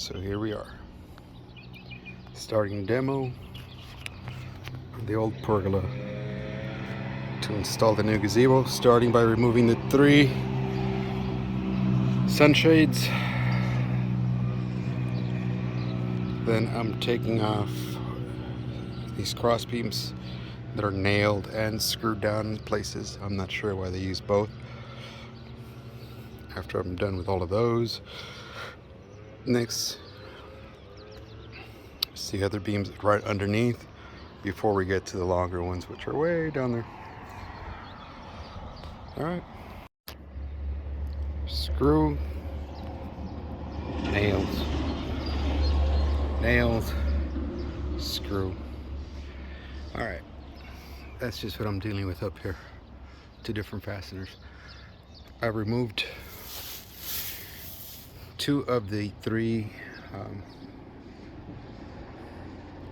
So here we are, starting demo of the old pergola to install the new gazebo, starting by removing the 3 sunshades. Then I'm taking off these cross beams that are nailed and screwed down in places. I'm not sure why they use both. After I'm done with all of those, next, it's the other beams right underneath before we get to the longer ones, which are way down there. All right, screw, nails, nails, screw. All right, that's just what I'm dealing with up here. 2 different fasteners. I removed 2 of the 3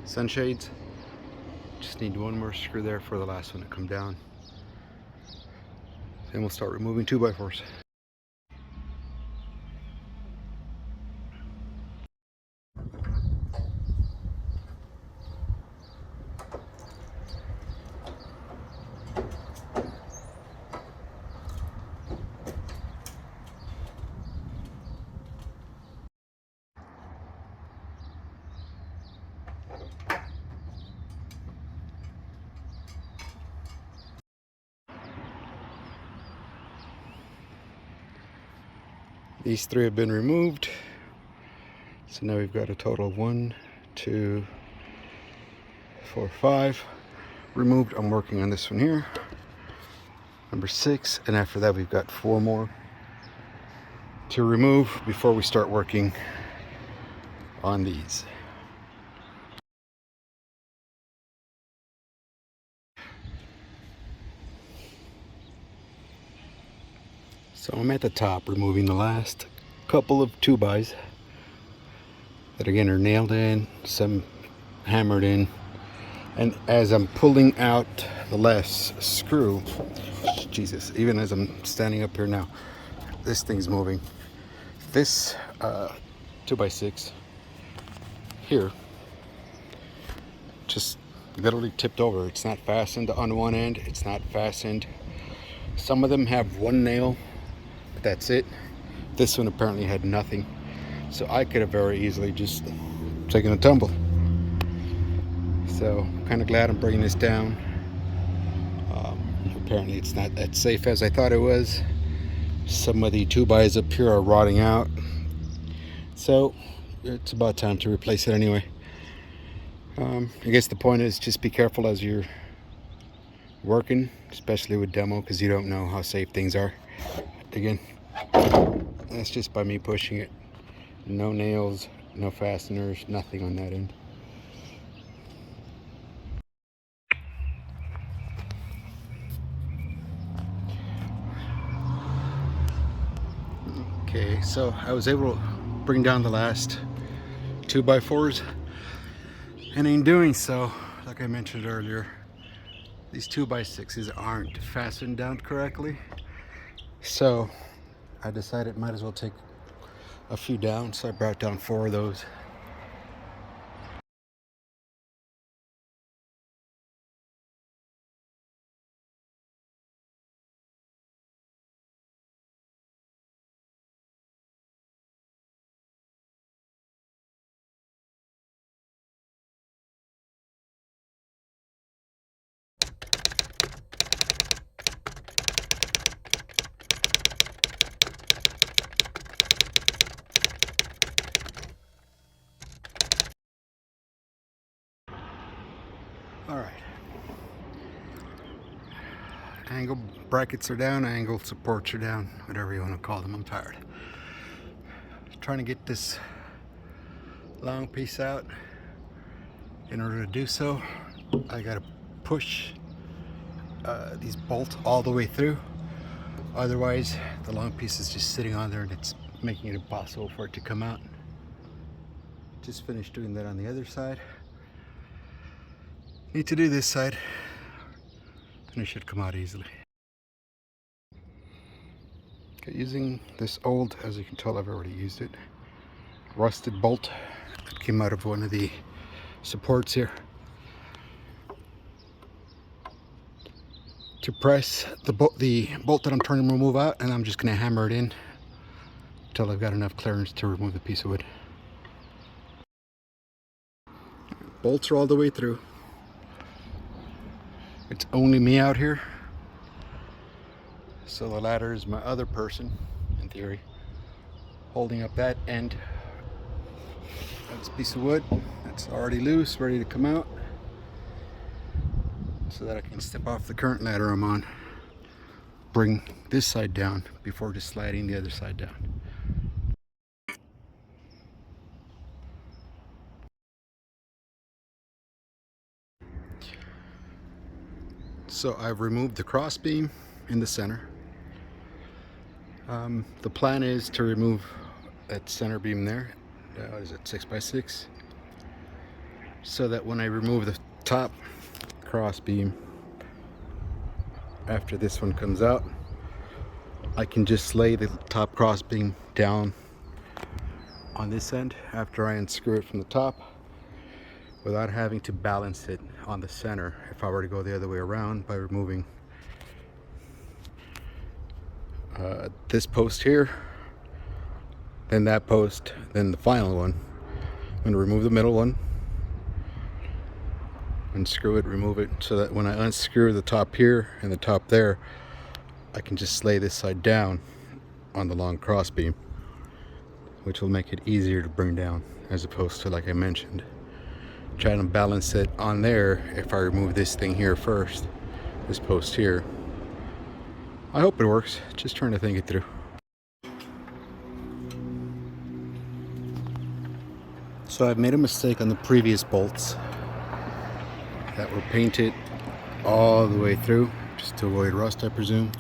sunshades. Just need 1 more screw there for the last one to come down. Then we'll start removing 2x4s. These 3 have been removed. So now we've got a total of 1, 2, 4, 5 removed. I'm working on this one here, number 6, and after that we've got 4 more to remove before we start working on these. So I'm at the top removing the last couple of 2x that again are nailed in, some hammered in, and as I'm pulling out the last screw, Jesus, even as I'm standing up here now, this thing's moving. This 2x6 here just literally tipped over. It's not fastened on one end, it's not fastened. Some of them have 1 nail, but that's it. This one apparently had nothing, so I could have very easily just taken a tumble. So I'm kind of glad I'm bringing this down. Apparently it's not as safe as I thought it was. Some of the 2x up here are rotting out, so it's about time to replace it anyway. I guess the point is just be careful as you're working, especially with demo, because you don't know how safe things are. Again, that's just by me pushing it. No nails, no fasteners, nothing on that end. Okay, so I was able to bring down the last 2x4s, and in doing so, like I mentioned earlier, these 2x6s aren't fastened down correctly. So I decided might as well take a few down, so I brought down 4 of those. All right. Angle brackets are down, angle supports are down, whatever you want to call them. I'm tired. Trying to get this long piece out. In order to do so, I gotta push these bolts all the way through. Otherwise, the long piece is just sitting on there and it's making it impossible for it to come out. Just finished doing that on the other side. Need to do this side, and it should come out easily. Okay, using this old, as you can tell, I've already used it. rusted bolt that came out of one of the supports here. To press the bolt that I'm trying to remove out, and I'm just going to hammer it in until I've got enough clearance to remove the piece of wood. Bolts are all the way through. It's only me out here, so the ladder is my other person, in theory, holding up that end. That's a piece of wood that's already loose, ready to come out, so that I can step off the current ladder I'm on, bring this side down before just sliding the other side down. So I've removed the cross beam in the center. The plan is to remove that center beam there. What is it, 6x6? So that when I remove the top cross beam, after this one comes out, I can just lay the top cross beam down on this end after I unscrew it from the top, without having to balance it on the center if I were to go the other way around by removing this post here, then that post, then the final one. I'm going to remove the middle one, unscrew it, remove it, so that when I unscrew the top here and the top there, I can just lay this side down on the long cross beam, which will make it easier to bring down, as opposed to, like I mentioned, trying to balance it on there if I remove this thing here first, this post here. I hope it works, just trying to think it through. So I've made a mistake on the previous bolts that were painted all the way through, just to avoid rust, I presume,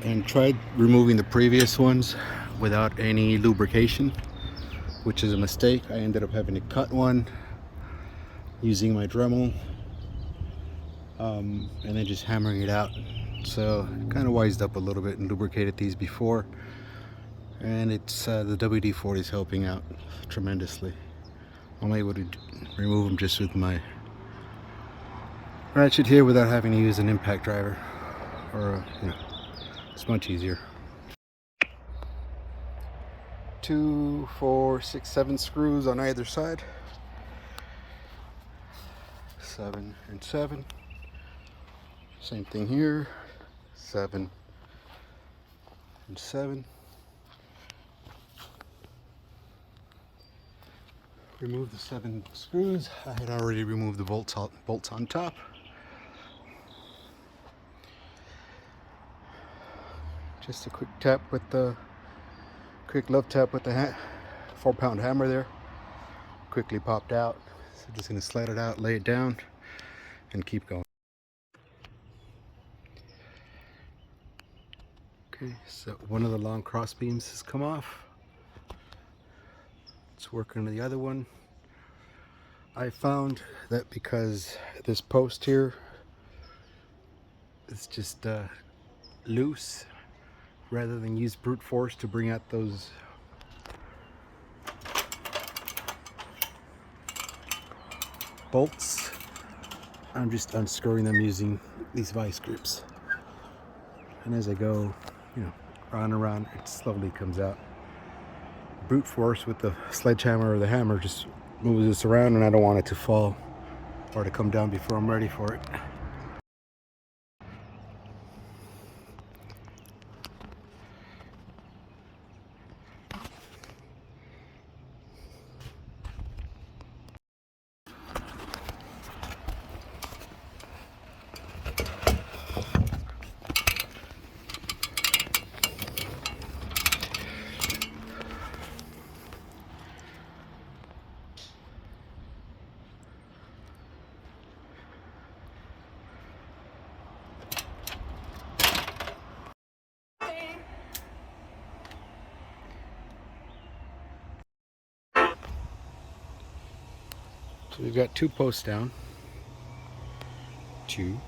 and tried removing the previous ones without any lubrication, which is a mistake. I ended up having to cut one using my Dremel, and then just hammering it out. So kind of wised up a little bit and lubricated these before, and it's the WD-40 is helping out tremendously. I'm able to remove them just with my ratchet here without having to use an impact driver, or it's much easier. 2, 4, 6, 7 screws on either side. 7 and 7. Same thing here. 7 and 7. Remove the 7 screws. I had already removed the bolts on top. Just a quick tap with the love tap with the 4-pound hammer there. Quickly popped out. So just gonna slide it out, lay it down, and keep going. Okay, so one of the long cross beams has come off. Let's work on the other one. I found that because this post here is just loose, rather than use brute force to bring out those bolts, I'm just unscrewing them using these vice grips. And as I go, round and around, it slowly comes out. Brute force with the sledgehammer or the hammer just moves this around, and I don't want it to fall or to come down before I'm ready for it. So we've got 2 posts down. 2.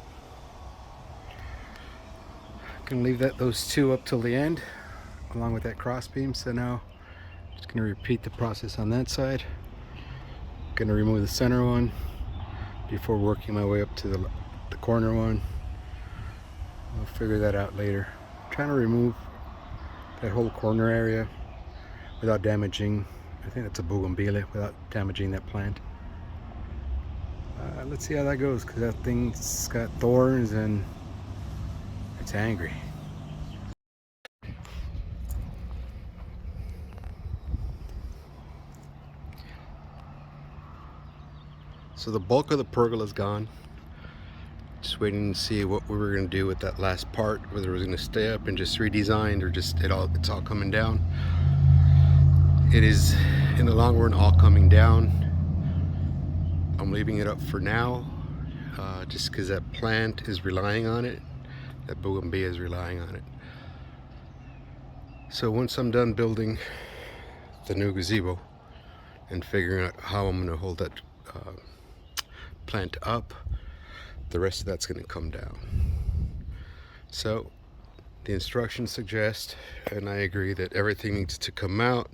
Gonna leave those 2 up till the end, along with that cross beam. So now Just gonna repeat the process on that side. Gonna remove the center one before working my way up to the corner one. I'll figure that out later. I'm trying to remove that whole corner area without damaging, I think that's a bougainvillea, without damaging that plant. Let's see how that goes, because that thing's got thorns and it's angry. So the bulk of the pergola is gone. Just waiting to see what we were going to do with that last part, whether it was going to stay up and just redesigned or just it's all coming down. It is in the long run all coming down. I'm leaving it up for now, just because that plant is relying on it. That bougainvillea is relying on it. So once I'm done building the new gazebo and figuring out how I'm going to hold that plant up, the rest of that's going to come down. So the instructions suggest, and I agree, that everything needs to come out.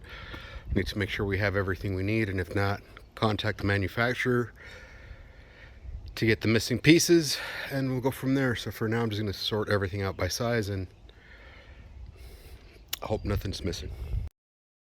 We need to make sure we have everything we need, and if not, contact the manufacturer to get the missing pieces, and we'll go from there. So for now, I'm just going to sort everything out by size and hope nothing's missing.